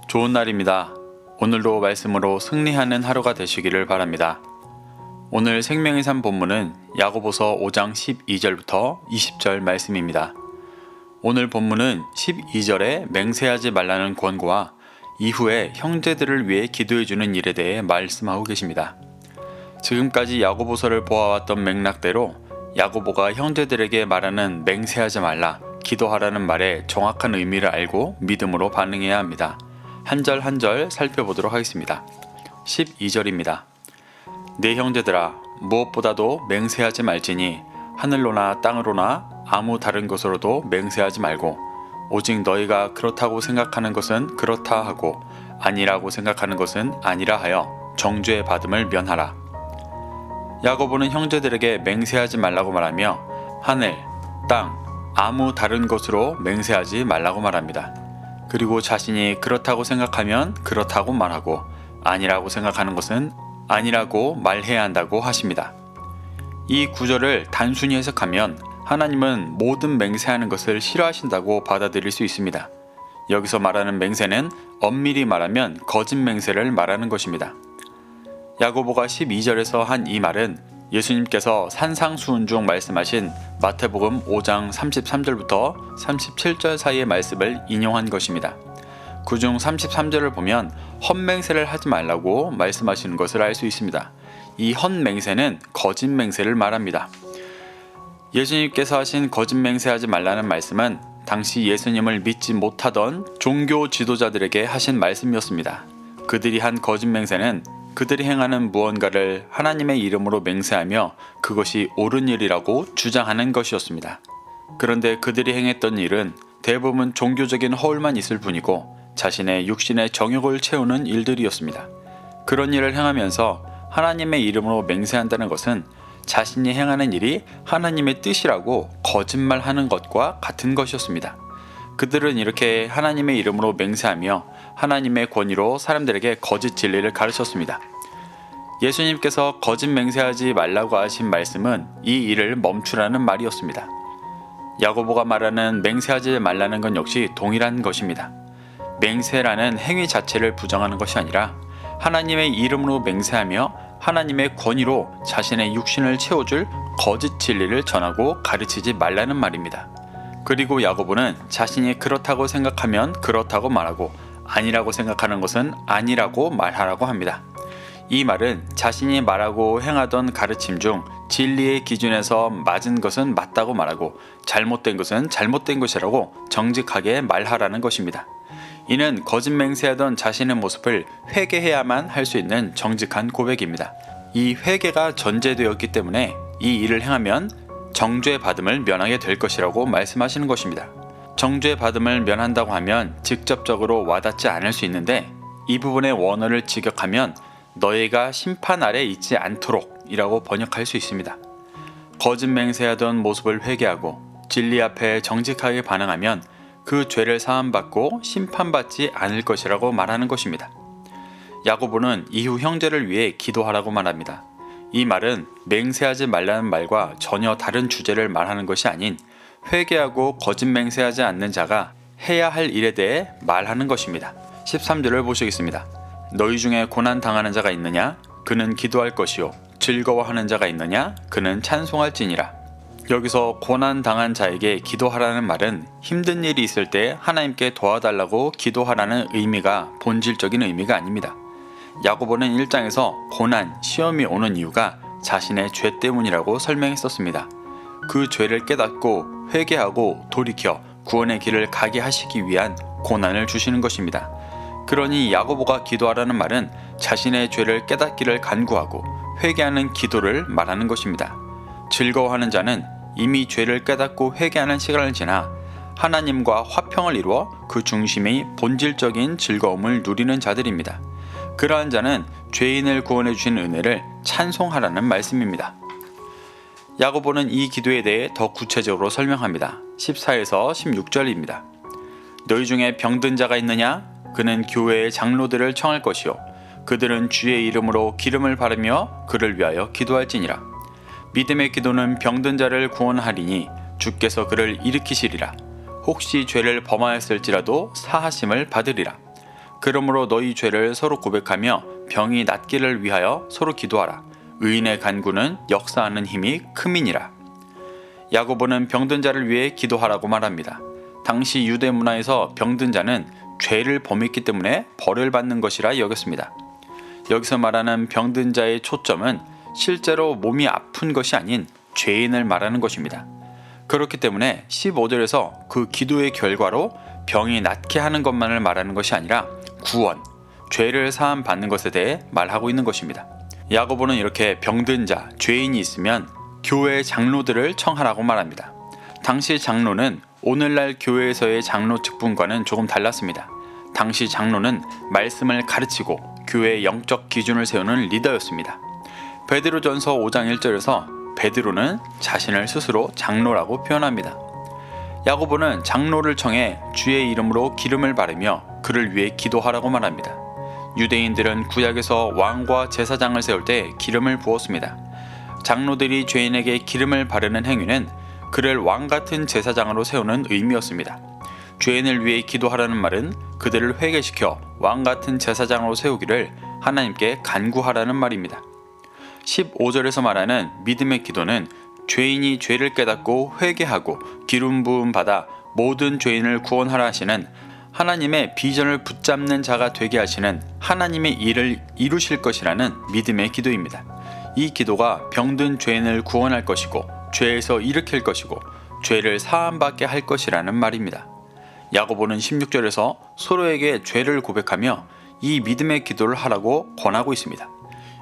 좋은 날입니다. 오늘도 말씀으로 승리하는 하루가 되시기를 바랍니다. 오늘 생명의 삶 본문은 야고보서 5장 12절부터 20절 말씀입니다. 오늘 본문은 12절에 맹세하지 말라는 권고와 이후에 형제들을 위해 기도해주는 일에 대해 말씀하고 계십니다. 지금까지 야고보서를 보아왔던 맥락대로 야고보가 형제들에게 말하는 맹세하지 말라, 기도하라는 말의 정확한 의미를 알고 믿음으로 반응해야 합니다. 한 절 한 절 살펴보도록 하겠습니다. 12절입니다. 내 형제들아, 무엇보다도 맹세하지 말지니 하늘로나 땅으로나 아무 다른 것으로도 맹세하지 말고 오직 너희가 그렇다고 생각하는 것은 그렇다 하고 아니라고 생각하는 것은 아니라 하여 정죄의 받음을 면하라. 야고보는 형제들에게 맹세하지 말라고 말하며 하늘, 땅, 아무 다른 것으로 맹세하지 말라고 말합니다. 그리고 자신이 그렇다고 생각하면 그렇다고 말하고 아니라고 생각하는 것은 아니라고 말해야 한다고 하십니다. 이 구절을 단순히 해석하면 하나님은 모든 맹세하는 것을 싫어하신다고 받아들일 수 있습니다. 여기서 말하는 맹세는 엄밀히 말하면 거짓 맹세를 말하는 것입니다. 야고보가 12절에서 한 이 말은 예수님께서 산상수훈 중 말씀하신 마태복음 5장 33절부터 37절 사이의 말씀을 인용한 것입니다. 그중 33절을 보면 헛맹세를 하지 말라고 말씀하시는 것을 알 수 있습니다. 이 헛맹세는 거짓 맹세를 말합니다. 예수님께서 하신 거짓 맹세하지 말라는 말씀은 당시 예수님을 믿지 못하던 종교 지도자들에게 하신 말씀이었습니다. 그들이 한 거짓 맹세는 그들이 행하는 무언가를 하나님의 이름으로 맹세하며 그것이 옳은 일이라고 주장하는 것이었습니다. 그런데 그들이 행했던 일은 대부분 종교적인 허울만 있을 뿐이고 자신의 육신의 정욕을 채우는 일들이었습니다. 그런 일을 행하면서 하나님의 이름으로 맹세한다는 것은 자신이 행하는 일이 하나님의 뜻이라고 거짓말하는 것과 같은 것이었습니다. 그들은 이렇게 하나님의 이름으로 맹세하며 하나님의 권위로 사람들에게 거짓 진리를 가르쳤습니다. 예수님께서 거짓 맹세하지 말라고 하신 말씀은 이 일을 멈추라는 말이었습니다. 야고보가 말하는 맹세하지 말라는 건 역시 동일한 것입니다. 맹세라는 행위 자체를 부정하는 것이 아니라 하나님의 이름으로 맹세하며 하나님의 권위로 자신의 육신을 채워줄 거짓 진리를 전하고 가르치지 말라는 말입니다. 그리고 야고보는 자신이 그렇다고 생각하면 그렇다고 말하고 아니라고 생각하는 것은 아니라고 말하라고 합니다. 이 말은 자신이 말하고 행하던 가르침 중 진리의 기준에서 맞은 것은 맞다고 말하고 잘못된 것은 잘못된 것이라고 정직하게 말하라는 것입니다. 이는 거짓 맹세하던 자신의 모습을 회개해야만 할 수 있는 정직한 고백입니다. 이 회개가 전제되었기 때문에 이 일을 행하면 정죄 받음을 면하게 될 것이라고 말씀하시는 것입니다. 정죄 받음을 면한다고 하면 직접적으로 와닿지 않을 수 있는데 이 부분의 원어를 직역하면 너희가 심판 아래 있지 않도록 이라고 번역할 수 있습니다. 거짓 맹세하던 모습을 회개하고 진리 앞에 정직하게 반응하면 그 죄를 사함받고 심판받지 않을 것이라고 말하는 것입니다. 야고보는 이후 형제를 위해 기도하라고 말합니다. 이 말은 맹세하지 말라는 말과 전혀 다른 주제를 말하는 것이 아닌 회개하고 거짓 맹세하지 않는 자가 해야 할 일에 대해 말하는 것입니다. 13절을 보시겠습니다. 너희 중에 고난 당하는 자가 있느냐? 그는 기도할 것이요. 즐거워하는 자가 있느냐? 그는 찬송할지니라. 여기서 고난 당한 자에게 기도하라는 말은 힘든 일이 있을 때 하나님께 도와달라고 기도하라는 의미가 본질적인 의미가 아닙니다. 야고보는 1장에서 고난, 시험이 오는 이유가 자신의 죄 때문이라고 설명했었습니다. 그 죄를 깨닫고 회개하고 돌이켜 구원의 길을 가게 하시기 위한 고난을 주시는 것입니다. 그러니 야고보가 기도하라는 말은 자신의 죄를 깨닫기를 간구하고 회개하는 기도를 말하는 것입니다. 즐거워하는 자는 이미 죄를 깨닫고 회개하는 시간을 지나 하나님과 화평을 이루어 그 중심의 본질적인 즐거움을 누리는 자들입니다. 그러한 자는 죄인을 구원해 주신 은혜를 찬송하라는 말씀입니다. 야고보는 이 기도에 대해 더 구체적으로 설명합니다. 14에서 16절입니다. 너희 중에 병든 자가 있느냐? 그는 교회의 장로들을 청할 것이요. 그들은 주의 이름으로 기름을 바르며 그를 위하여 기도할지니라. 믿음의 기도는 병든 자를 구원하리니 주께서 그를 일으키시리라. 혹시 죄를 범하였을지라도 사하심을 받으리라. 그러므로 너희 죄를 서로 고백하며 병이 낫기를 위하여 서로 기도하라. 의인의 간구는 역사하는 힘이 크민이라. 야고보는 병든 자를 위해 기도하라고 말합니다. 당시 유대 문화에서 병든 자는 죄를 범했기 때문에 벌을 받는 것이라 여겼습니다. 여기서 말하는 병든 자의 초점은 실제로 몸이 아픈 것이 아닌 죄인을 말하는 것입니다. 그렇기 때문에 15절에서 그 기도의 결과로 병이 낫게 하는 것만을 말하는 것이 아니라 구원, 죄를 사함 받는 것에 대해 말하고 있는 것입니다. 야고보는 이렇게 병든 자, 죄인이 있으면 교회 장로들을 청하라고 말합니다. 당시 장로는 오늘날 교회에서의 장로 직분과는 조금 달랐습니다. 당시 장로는 말씀을 가르치고 교회의 영적 기준을 세우는 리더였습니다. 베드로전서 5장 1절에서 베드로는 자신을 스스로 장로라고 표현합니다. 야고보는 장로를 청해 주의 이름으로 기름을 바르며 그를 위해 기도하라고 말합니다. 유대인들은 구약에서 왕과 제사장을 세울 때 기름을 부었습니다. 장로들이 죄인에게 기름을 바르는 행위는 그를 왕같은 제사장으로 세우는 의미였습니다. 죄인을 위해 기도하라는 말은 그들을 회개시켜 왕같은 제사장으로 세우기를 하나님께 간구하라는 말입니다. 15절에서 말하는 믿음의 기도는 죄인이 죄를 깨닫고 회개하고 기름 부음 받아 모든 죄인을 구원하라 하시는 하나님의 비전을 붙잡는 자가 되게 하시는 하나님의 일을 이루실 것이라는 믿음의 기도입니다. 이 기도가 병든 죄인을 구원할 것이고 죄에서 일으킬 것이고 죄를 사함받게 할 것이라는 말입니다. 야고보는 16절에서 서로에게 죄를 고백하며 이 믿음의 기도를 하라고 권하고 있습니다.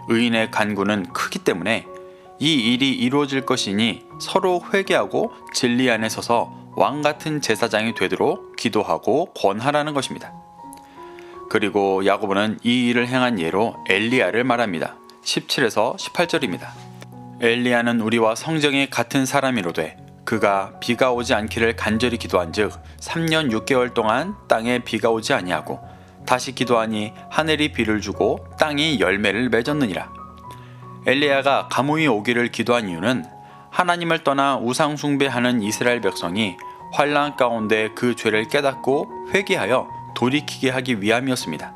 의인의 간구는 크기 때문에 이 일이 이루어질 것이니 서로 회개하고 진리 안에 서서 왕같은 제사장이 되도록 기도하고 권하라는 것입니다. 그리고 야고보는 이 일을 행한 예로 엘리야를 말합니다. 17에서 18절입니다. 엘리야는 우리와 성정이 같은 사람이로되 그가 비가 오지 않기를 간절히 기도한즉 3년 6개월 동안 땅에 비가 오지 아니하고 다시 기도하니 하늘이 비를 주고 땅이 열매를 맺었느니라. 엘리야가 가뭄이 오기를 기도한 이유는 하나님을 떠나 우상 숭배하는 이스라엘 백성이 환난 가운데 그 죄를 깨닫고 회개하여 돌이키게 하기 위함이었습니다.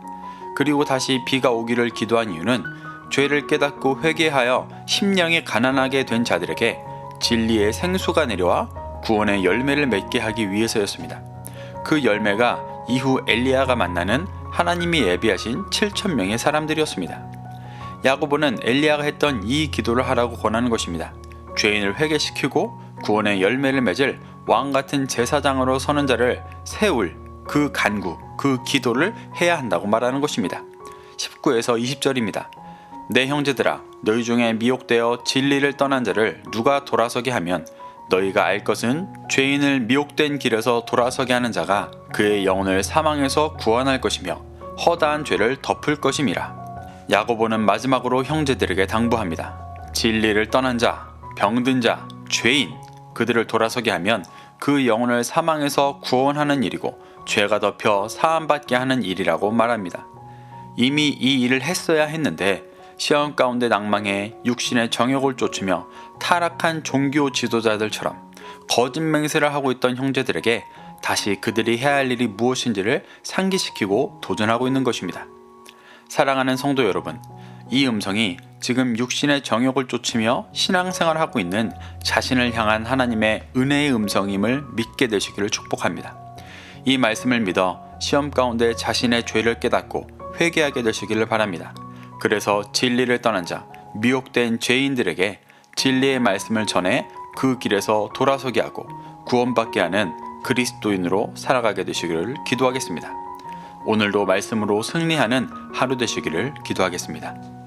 그리고 다시 비가 오기를 기도한 이유는 죄를 깨닫고 회개하여 심령이 가난하게 된 자들에게 진리의 생수가 내려와 구원의 열매를 맺게 하기 위해서였습니다. 그 열매가 이후 엘리야가 만나는 하나님이 예비하신 7,000명의 사람들이었습니다. 야고보는 엘리야가 했던 이 기도를 하라고 권하는 것입니다. 죄인을 회개시키고 구원의 열매를 맺을 왕같은 제사장으로 서는 자를 세울 그 간구, 그 기도를 해야 한다고 말하는 것입니다. 19에서 20절입니다. 내 형제들아, 너희 중에 미혹되어 진리를 떠난 자를 누가 돌아서게 하면 너희가 알 것은 죄인을 미혹된 길에서 돌아서게 하는 자가 그의 영혼을 사망에서 구원할 것이며 허다한 죄를 덮을 것임이라. 야고보는 마지막으로 형제들에게 당부합니다. 진리를 떠난 자, 병든 자, 죄인, 그들을 돌아서게 하면 그 영혼을 사망에서 구원하는 일이고 죄가 덮여 사함받게 하는 일이라고 말합니다. 이미 이 일을 했어야 했는데 시험 가운데 낭망해 육신의 정욕을 쫓으며 타락한 종교 지도자들처럼 거짓 맹세를 하고 있던 형제들에게 다시 그들이 해야 할 일이 무엇인지를 상기시키고 도전하고 있는 것입니다. 사랑하는 성도 여러분, 이 음성이 지금 육신의 정욕을 쫓으며 신앙생활을 하고 있는 자신을 향한 하나님의 은혜의 음성임을 믿게 되시기를 축복합니다. 이 말씀을 믿어 시험 가운데 자신의 죄를 깨닫고 회개하게 되시기를 바랍니다. 그래서 진리를 떠난 자, 미혹된 죄인들에게 진리의 말씀을 전해 그 길에서 돌아서게 하고 구원받게 하는 그리스도인으로 살아가게 되시기를 기도하겠습니다. 오늘도 말씀으로 승리하는 하루 되시기를 기도하겠습니다.